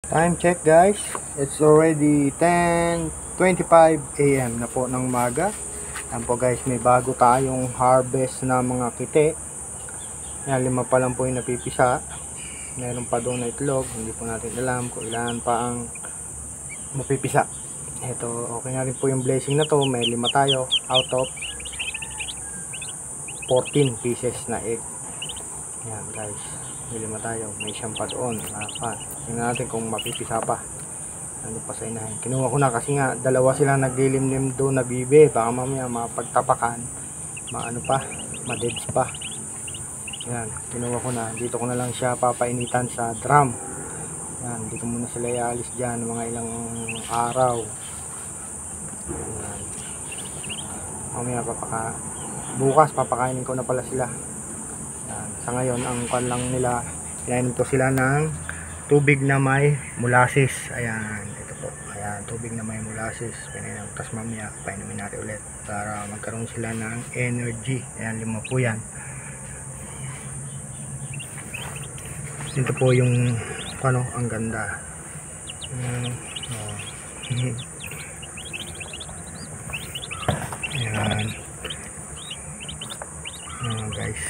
Time check guys, it's already 10:25 AM na po ng umaga. Yan po guys, may bago tayong harvest na mga kite. Yan, 5 pa lang po yung napipisa. Meron pa doon na itlog, hindi po natin alam kung ilan pa ang mapipisa. Ito, okay na rin po yung blessing na to. May 5 tayo out of 14 pieces na egg. Yan guys, may 5 tayo, may 9 pa doon, 4. Tingnan natin kung mapipisa pa. Ano pa sa inahin. Kinuha ko na kasi nga dalawa sila naglilimlim doon na bibe. Baka mamaya mapagtapakan, maano pa, madebs pa. Yan, kinuha ko na. Dito ko na lang siya papainitan sa drum. Yan, dito muna sila ialis dyan mga ilang araw. Yan. Mamaya bukas papakainin ko na pala sila. Yan. Sa ngayon ang kan lang nila, pinainom ko sila ng tubig na may molasses. Ayan, ito po. Ayan, tubig na may molasses. Pinainom. Tapos mamaya painumin natin ulit para magkaroon sila ng energy. Ayan, 5 po yan. Ito po yung ano, ang ganda. Oh. Ayan. Guys.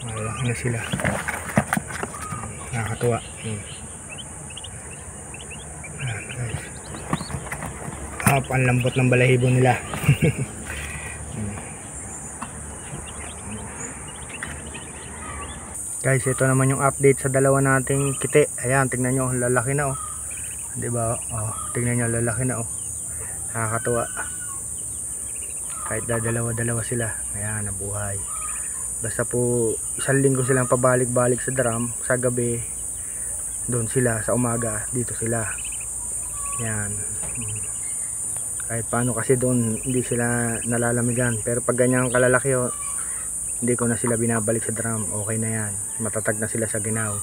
Malaki na sila. Nakakatuwa. Ayan, guys. Ang lambot ng balahibo nila. Guys, ito naman yung update sa dalawa nating kite. Ayan, tingnan nyo, lalaki na oh. Diba? Oh, tingnan nyo, lalaki na oh. Nakakatuwa. Kahit dalawa sila. Ayan, nabuhay. Basta po, 1 linggo silang pabalik-balik sa drum. Sa gabi, doon sila. Sa umaga, dito sila. Ayan. Kahit paano kasi doon, hindi sila nalalamigan. Pero pag ganyan kalalaki oh, hindi ko na sila binabalik sa drum. Okay na yan. Matatag na sila sa ginaw.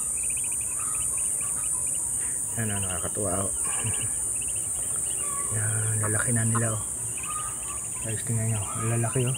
Yan, nakakatuwa oh. Yan, lalaki na nila oh. Guys, tingnan nyo, lalaki oh.